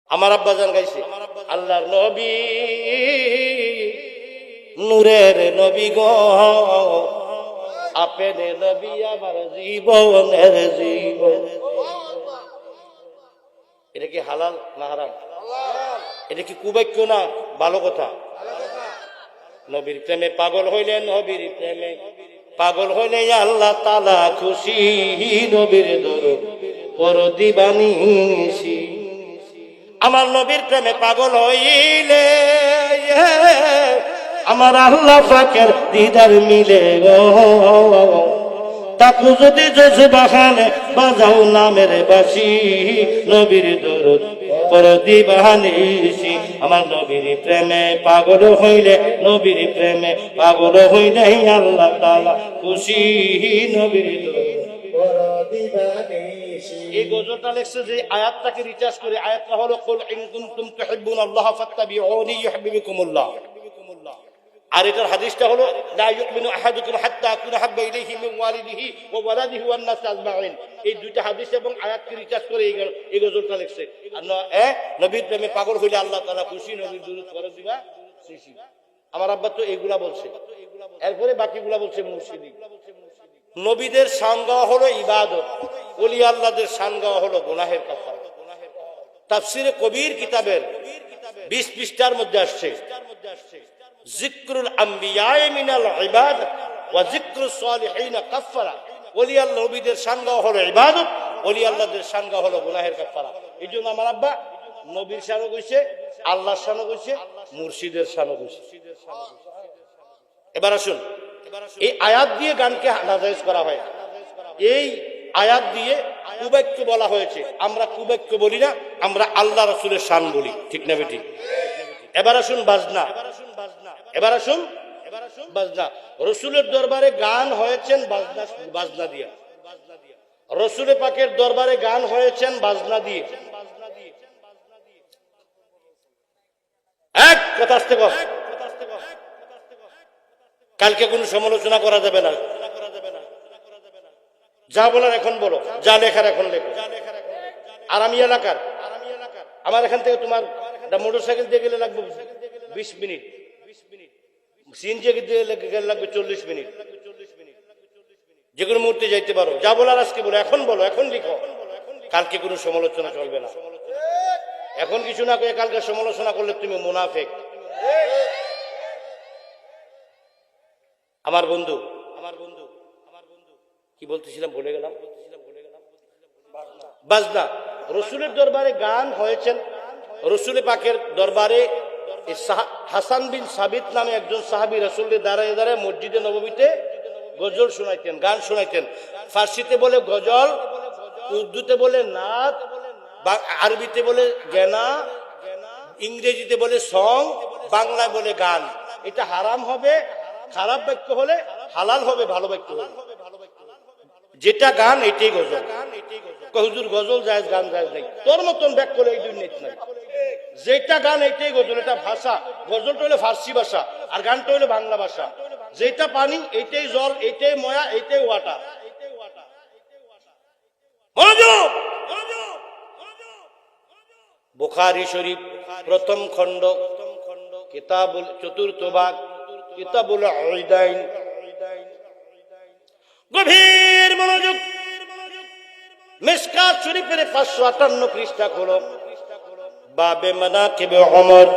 আমার আব্বা জান গাইছে, আল্লাহর নবী নূরের নবী গো, আপনি নবী আমার জীবনের জীবন। এটা কি হালাল না হারাম? এটা কি কুবাক্য না ভালো কথা? নবীর প্রেমে পাগল হইলেন, নবীর প্রেমে পাগল হইলে আল্লাহ তাআলা খুশি, নবীর দরদ পর দিবানিশি। আমার নবীর প্রেমে পাগল হইলে আমার আল্লাহ পাকের দিদার মিলে গো। তাকু যদি জজবাখানে বাজাও নামের বাসি, নবীর দরদ পর দিবানিশি। আমার নবীর প্রেমে পাগল হইলে, নবীর প্রেমে পাগল হইলে আল্লাহ তাআলা খুশি, নবীর দরদ পর দিবানিশি। এই গজলটা লেখছে যে আয়াতটাকে রিচার্জ করে, আয়াতটা হলো কুল ইন কুনতুম তুহিব্বুনাল্লাহ ফাত্তাবিউনি ইউহিব্বুকুমুল্লাহ। আর এটার হাদিসটা হলো লা ইউমিনু আহাদুকুম হাত্তা আকুনা হাব্বা ইলাইহি মিন ওয়ালিদিহি ওয়া ওয়ালাদিহি ওয়ান নাস আজমাইন। এই দুইটা হাদিস এবং আয়াতকে রিচার্জ করে এই গজলটা লিখছে। নবীর প্রেমে পাগল হইলে আল্লাহ তাআলা খুশি, নবীর দুরূদ পড়ে দিবা খুশি। আমার আব্বা তো এইগুলা বলছে, এরপরে বাকিগুলা বলছে মুর্শিদি। নবীদের শান গাওয়া হলো ইবাদত, ওলি আল্লাহদের শান গাওয়া হলো গুনাহের কাফারা। তাফসিরে কবির কিতাবের 20 পৃষ্ঠার মধ্যে আসছে যিকরুল আম্বিয়া মিনাল ইবাদত ওয়া যিকরুস সালিহিন কাফারা। ওলি আল্লাহ নবীদের শান গাওয়া হলো ইবাদত, ওলি আল্লাহদের শান গাওয়া হলো গুনাহের কাফারা। এইজন্য আমার আব্বা নবীর শানও কইছে, আল্লাহর শানও কইছে, মুর্শিদের শানও কইছে। এবার আসুন, এই আয়াত দিয়ে গানকে নাজায়েজ করা হয়। এই আয়াত দিয়ে কুবাক্য বলা হয়েছে। আমরা কুবাক্য বলি না, আমরা আল্লাহ রাসূলের শান বলি, ঠিক না বেটি? এবার আসুন বাজনা, এবার আসুন বাজনা। রসুলের দরবারে গান হয়েছেন বাজনা দিয়ে, রসুল পাকের দরবারে গান হয়েছেন বাজনা দিয়ে। এক কথা আসতে কর, কালকে কোনো সমালোচনা করা যাবে না। যা বলার এখন বলো, যা লেখার এখন লেখো। আর আমি এলাকার, আমার এখান থেকে তোমার মোটরসাইকেল দিয়ে গেলে লাগবে 20 মিনিট, সিএনজি দিয়ে গেলে লাগবে 40 মিনিট। যে কোনো মুহূর্তে যাইতে পারো। যা বলার আজকে বলো, এখন বলো, এখন লিখো। কালকে কোনো সমালোচনা চলবে না। এখন কিছু না করে কালকে সমালোচনা করলে তুমি মুনাফিক। আমার বন্ধু কি বলতেছিলাম ভুলে গেলাম। বাজনা, রসুলের দরবারে গান হয়েছেন। রসুল পাকের দরবারে হাসান বিন সাবিত নামে একজন সাহাবী রসুলের দাঁড়ায় দাঁড়ায় মসজিদে নববীতে গজল শোনাইতেন, গান শোনাইতেন। ফার্সিতে বলে গজল, উর্দুতে বলে নাত, আরবিতে বলে গেনা, ইংরেজিতে বলে সং, বাংলায় বলে গান। এটা হারাম হবে খারাপ বাক্য হলে, হালাল হবে ভালো বাক্য হলে। যেটা গান এটাই গজল। হুজুর গজল জায়েজ, গান জায়েজ নাই। তোর মতন ব্যাখ্যা করে এই দুনিয়াতে নাই। যেটা গান এটাই গজল, এটা ভাষা। গজলটা হলো ফার্সি ভাষা আর গানটা হলো বাংলা ভাষা। যেটা পানি এটাই জল, এটাই ময়া, এটাই ওয়াটার। মনোযোগ। বুখারী শরীফ প্রথম খণ্ড, কিতাবুল চতুর্থ ভাগ, কিতাবুল উদাইন। গভীর মনোযোগ। মিশকাত শরীফের 558 পৃষ্ঠা খোলো, বাবে মানাকিবে ওমর।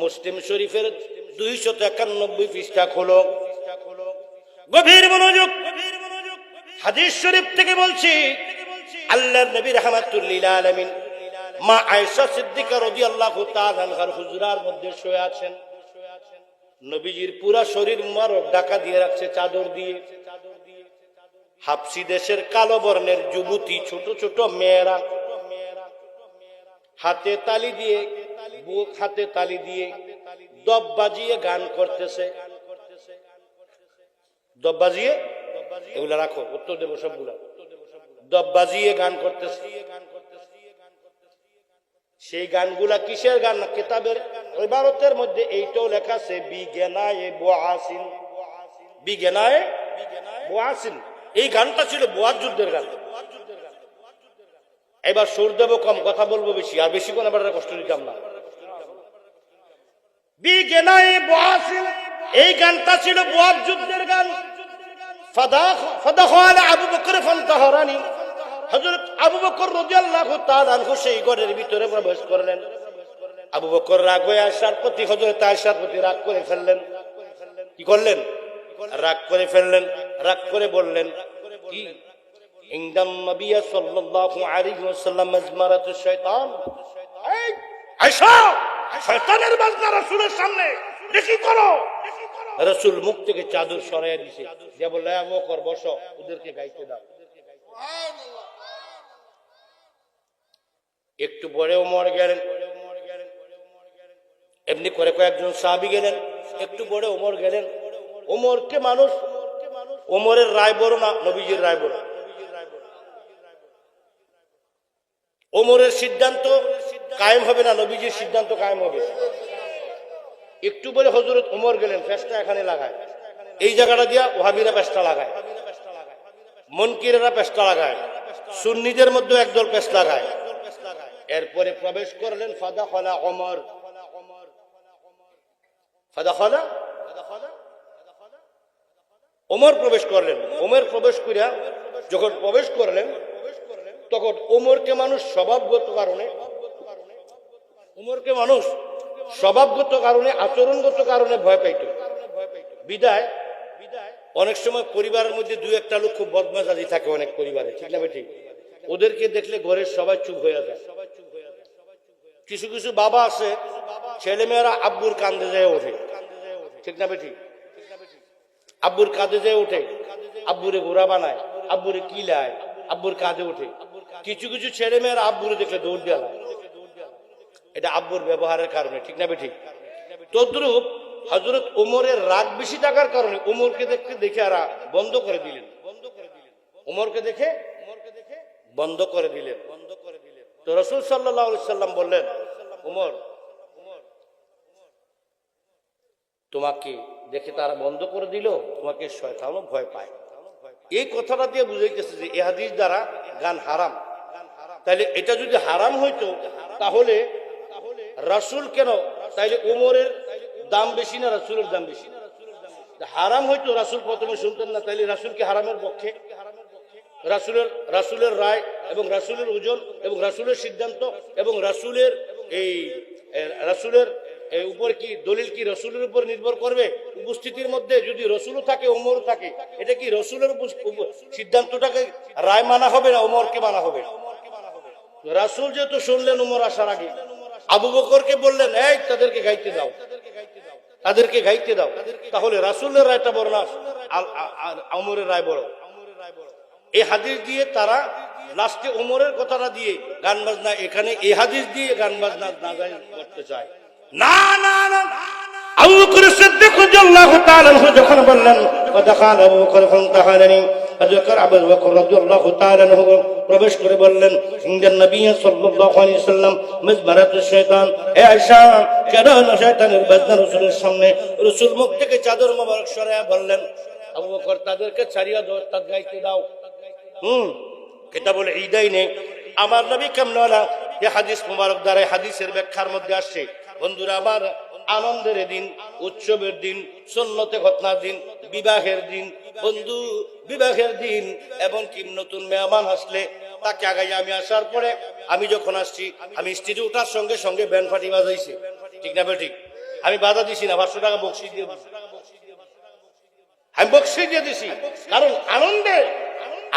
মুসলিম শরীফের 291 পৃষ্ঠা খোলো। গভীর মনোযোগ। হাদিস শরীফ থেকে বলছি, আল্লাহর নবী রাহমাতুল লিল আলামিন মা আয়েশা সিদ্দিকা রাদিয়াল্লাহু তাআলা আনহার হুজরার মধ্যে শুয়ে আছেন। নবীজির পুরা শরীর মুবারক ঢাকা দিয়ে রাখছে চাদর দিয়ে। হাবশি দেশের কালো বর্ণের যুবতী, ছোট ছোট মেয়েরা হাতে তালি দিয়ে, বুক হাতে তালি দিয়ে দব বাজিয়ে গান করতেছে। দব বাজিয়ে, এগুলা রাখো, উত্তর দেবো সবগুলা। দব বাজিয়ে গান করতেছে। সেই গানগুলা কিসের গান? কিতাবের ইবারতের মধ্যে এইটাও লেখা আছে, বিগেনায়ে বুআসিন, বিগেনায়ে বুআসিন। এই গানটা ছিল বুয়ার যুদ্ধের গান। এবার সুর দেবো কম, কথা বলবো বেশি, আর বেশি কোন এবার কষ্ট দিতাম না। এই গানটা ছিল বুয়ার যুদ্ধের গান। আবু বকর ফান্তাহরানি, হযরত আবু বকর রাদিয়াল্লাহু তাআলা আনহু সেই ঘরের ভিতরে প্রবেশ করলেন। আবু বকর রাগ হয়ে আয়েশার প্রতি, হযরত আয়েশার প্রতি রাগ করে ফেললেন। কি করলেন? রাগ করে ফেললেন। রাগ করে বললেন কি, ইনদান নবী সাল্লাল্লাহু আলাইহি ওয়াসাল্লাম মাজমারাতুশ শাইতান। এই আয়েশা, শয়তানের বাজনা রাসূলের সামনে দেখি করো। রাসূল মুখ থেকে চাদর সরাইয়া দিয়েছে, যে বললে আবু বকর বসো, ওদেরকে গাইতে দাও। একটু পরে ওমর গেলেন, এমনি করে কয়েকজন সাহাবী গেলেন। একটু পরে ওমর গেলেন। ওমরকে মানুষ, ওমরের রায় বড় না নবীজির রায় বড়? ওমরের সিদ্ধান্ত কায়েম হবে না নবীজির সিদ্ধান্ত কায়েম হবে? একটু পরে হযরত ওমর গেলেন, ফেসটা এখানে লাগায়, এই জায়গাটা দিয়া ওহাবিরা পেশটা লাগায়, মুনকিরেরা পেশটা লাগায়, সুন্নিদের মধ্যে একদল পেশ লাগায়। এরপরে প্রবেশ করলেন ফাদাখালা ওমর। ফাদাখালা ওমর প্রবেশ করলেন। ওমর প্রবেশ করিয়া যখন প্রবেশ করলেন, তখন ওমরকে মানুষ স্বভাবগত কারণে, ওমরকে মানুষ স্বভাবগত কারণে, আচরণগত কারণে ভয় পাইত। বিদায় অনেক সময় পরিবারের মধ্যে দুই একটা লোক খুব বদমেজাজি থাকে অনেক পরিবারে, ঠিক না বেঠিক? ওদেরকে দেখলে ঘরের সবাই চুপ হয়ে যায়। কিছু কিছু বাবা আছে, ছেলে মেয়েরা আব্বুর কান্দে যায় ওঠে, ঠিক না বেঠিক? আব্বুর কাঁধে যেয়ে ওঠে, আব্বুরে ঘোড়া বানায়, আব্বুরে কিলায়, আব্বুর কাঁধে ওঠে। কিছু কিছু ছেলে মেয়েরা আব্বুরে দেখলে দৌড় দেওয়া, এটা আব্বুর ব্যবহারের কারণে, ঠিক না বেঠিক? তদ্রূপ হযরত ওমরের রাগ বেশি থাকার কারণে ওমরকে দেখে আর বন্ধ করে দিলেন। ওমরকে দেখে বন্ধ করে দিলেন। তো রাসূল সাল্লাল্লাহু আলাইহি সাল্লাম বললেন, ওমর, তোমাকে দেখে তারা বন্ধ করে দিল, তোমাকে শয়তানও ভয় পায়। এই কথাটা দিয়ে বুঝাইতেছে যে এই হাদিস দ্বারা গান হারাম। তাইলে এটা যদি হারাম হইতো তাহলে রাসূল কেন, তাইলে ওমরের দাম বেশি না রাসূলের দাম বেশি? হারাম হইতো রাসূল প্রথমে শুনতেন না, তাইলে রাসূল কি হারামের পক্ষে? রাসূলের রায় এবং রাসূলের ওজন এবং রাসূলের সিদ্ধান্ত এবং রাসূলের উপর কি দলিল কি রাসূলের উপর নির্ভর করবে? উপস্থিতির মধ্যে যদি রাসূলও থাকে ওমরও থাকে, এটা কি রাসূলের সিদ্ধান্তটাকে রায় মানা হবে না ওমরকে মানা হবে? রাসূল যেহেতু শুনলেন ওমর আসার আগে, আবু বকরকে বললেন, এই তাদেরকে গাইতে দাও, তাদেরকে গাইতে দাও। তাহলে রাসূলের রায়টা বড় না ওমরের রায় বড়? এই হাদিস দিয়ে তারা লাস্টে ওমরের কথাটা দিয়ে গান বাজনা, এখানে এই হাদিস দিয়ে গান বাজনা নাজায়েজ করতে চায়। না না না, আবু বকর সিদ্দিক রাদিয়াল্লাহু তাআলা আনহু যখন বললেন ফাদাখাল আবু বকর ফান্তাহারানি, আবু বকর রাদিয়াল্লাহু তাআলা আনহু প্রবেশ করে বললেন, ইনদান নবী সাল্লাল্লাহু আলাইহি ওয়াসাল্লাম মাজমারাতুশ শাইতান। এ আয়েশা, কেন শয়তানের বাজনা রাসূলের সামনে? রাসূল মুখ থেকে চাদর মোবারক সরায়া বললেন, আবু বকর তাদেরকে ছাড়িয়া দাও, তাদের গাইতে দাও। কিতাবুল ঈদাইনে আমার নবী কামনালা এই হাদিস মুবারক দ্বারা হাদিসের ব্যাখ্যার মধ্যে আসছে। বন্ধুরা আমার, আনন্দের দিন, উৎসবের দিন, সুন্নতে খতনার দিন, বিবাহের দিন, বন্ধু বিবাহের দিন, এবং কি নতুন মেহমান আসলে তাকে আগাই আমি আসার পরে আমি যখন আসছি, আমি স্টেজে ওঠার সঙ্গে সঙ্গে ব্যান্ড ফাটি বাজাইছি, ঠিক না ঠিক? আমি বাধা দিছি না, 500 টাকা বকশিশ দিয়ে দিছি, আমি বকশিশ দিয়ে দিছি। কারণ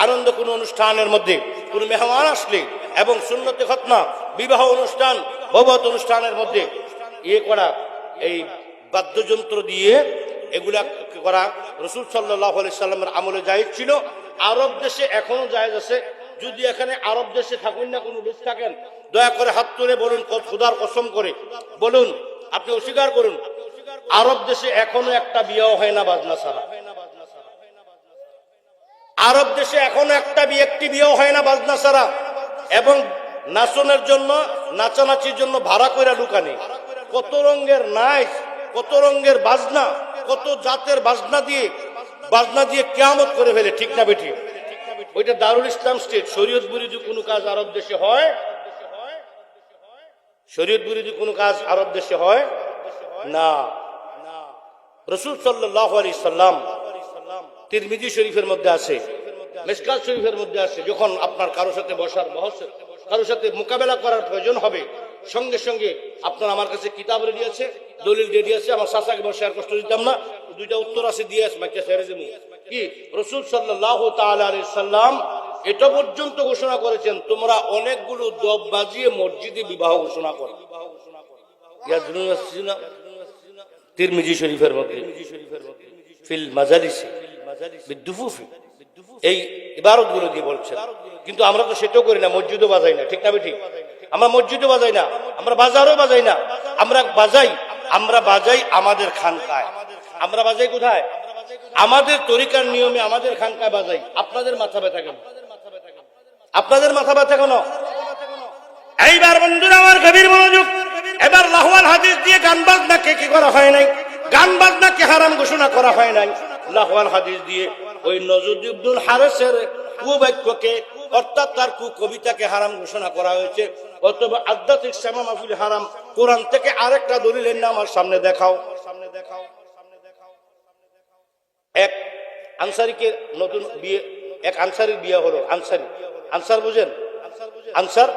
আনন্দ কোন অনুষ্ঠানের মধ্যে কোন মেহমান আসলে এবং সুন্নতে খতনা, বিবাহ অনুষ্ঠান, ভবত অনুষ্ঠানের মধ্যে করা, এই বাদ্যযন্ত্র দিয়ে এগুলা করা রাসূল সাল্লাল্লাহু আলাইহি সাল্লামের আমলে জায়েজ ছিল। আরব দেশে এখনো জায়েজ আছে। যদি এখানে আরব দেশে থাকুন না কোনো লোক থাকেন, দয়া করে হাত তুলে বলুন, খোদার কসম করে বলুন, আপনি অস্বীকার করুন, আরব দেশে এখনো একটা বিয়েও হয় না বাজনা ছাড়া। আরব দেশে এখনো একটি বিয়েও হয় না বাজনা ছাড়া। এবং নাচনের জন্য, নাচানাচির জন্য ভাড়া করে লুকানি, কত রঙের নাচ, কত রঙের বাজনা, কত জাতের বাজনা দিয়ে কিয়ামত করে ফেলে, ঠিক না বেঠিক? ওইটা দারুল ইসলাম স্টেট। শরীয়ত বিরোধী কোনো কাজ আরব দেশে হয়? শরীয়ত বিরোধী কোনো কাজ আরব দেশে হয় না। রাসূল সাল্লাল্লাহু আলাইহি সাল্লাম তিরমিজি শরীফের মধ্যে আছে, মিশকাত শরীফের মধ্যে আছে, যখন আপনার কারোর সাথে বসার বহস, কারোর সাথে মোকাবেলা করার প্রয়োজন হবে, সঙ্গে সঙ্গে আপনার আমার কাছে কিতাব রেডি আছে, দলিল রেডি আছে, আমার চাচাকে বসে আর কষ্ট দিতাম না, দুইটা উত্তর আছে দিয়ে আসে মাইকে ছেড়ে দেবো। কি রাসূল সাল্লাল্লাহু তাআলা আলাইহি সাল্লাম এটা পর্যন্ত ঘোষণা করেছেন, তোমরা অনেকগুলো দব বাজিয়ে মসজিদে বিবাহ ঘোষণা করো। তিরমিজি শরীফের মধ্যে ফিল মাজালিসি বিদ্দুফুফি এই ইবারত গুলো দিয়ে বলছেন। কিন্তু আমরা তো সেটাও করি না, মসজিদও বাজাই না, ঠিক না ঠিক? আমরা মসজিদও বাজাই না, আমরা বাজারও বাজাই না, আমরা বাজাই আমাদের খানকায়। আমরা বাজাই কোথায়? আমাদের তরিকার নিয়মে আমাদের খানকায় বাজাই। আপনাদের মাথা ব্যথা কেন? আপনাদের মাথা ব্যথা কেন? এইবার বন্ধুরা আমার গভীর মনোযোগ, এবার লাহওয়াল হাদিস দিয়ে গান বাজনাকে কি করা হয় নাই? গান বাজনাকে হারাম ঘোষণা করা হয় নাই। লাহওয়াল হাদিস দিয়ে ওই নজরুল ইবনুল হারিসের কুবাক্যকে অর্থাৎ তার কবিতাকে হারাম ঘোষণা করা হয়েছে। অথবা আধ্যাত্মিক সামা মাহফিল হারাম। কোরআন থেকে আরেকটা দলিলের নাম আমার সামনে দেখাও। এক আনসারীকে নতুন বিয়ে, এক আনসারীর বিয়ে হলো। আনসার বুঝেন? আনসার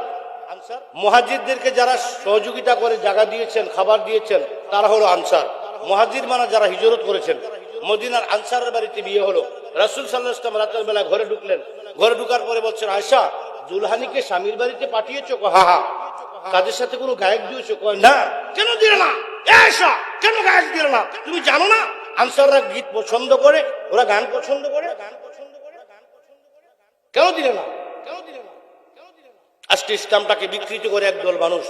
মুহাজিরদেরকে যারা সহযোগিতা করে জায়গা দিয়েছেন, খাবার দিয়েছেন, তারা হলো আনসার। মুহাজির মানে যারা হিজরত করেছেন। মদিনার আনসারের বাড়িতে বিয়ে হলো। রাসূল সাল্লাল্লাহু আলাইহি ওয়াসাল্লাম রাতের বেলা ঘরে ঢুকলেন। ঘরে ঢুকার পরে বলছেন, আয়েশা, দুলহানিকে স্বামীর বাড়িতে পাঠিয়েছো? হা হা। কাদের সাথে কোনো গায়ক দিয়েছো? কয় না। কেন দিলে না? আয়েশা, কেন গায়ক দিলে না? তুমি জানো না আনসাররা গীত পছন্দ করে, ওরা গান পছন্দ করে, কেন দিলে না? আজকে ইসলামটাকে বিকৃত করে একদল মানুষ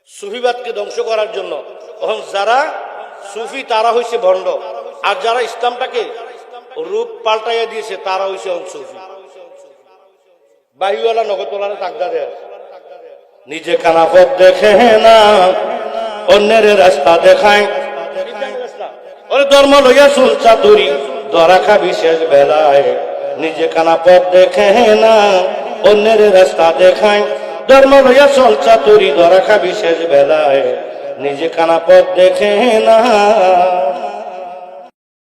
সুফিবাদকে ধ্বংস করার জন্য। এখন যারা সুফি তারা হইছে ভণ্ড, আর যারা ইসলামটাকে রূপ পাল্টাইয়া দিয়েছে তারা হইছে সুফি। বাহিওয়ালা নগদওয়ালা তাকদা দেয়, নিজে কানা পথ দেখে না অন্যের রাস্তা দেখায়। ওরে ধর্ম লইয়া চুল চাতুরি ধরা খাবি শেষ বেলায়। নিজে কানা পথ দেখে না অন্যের রাস্তা দেখায়। ধর্ম লইয়া চল চাতুরি ধরা খাবি শেষ বেলায়। নিজে কানা পথ দেখে না।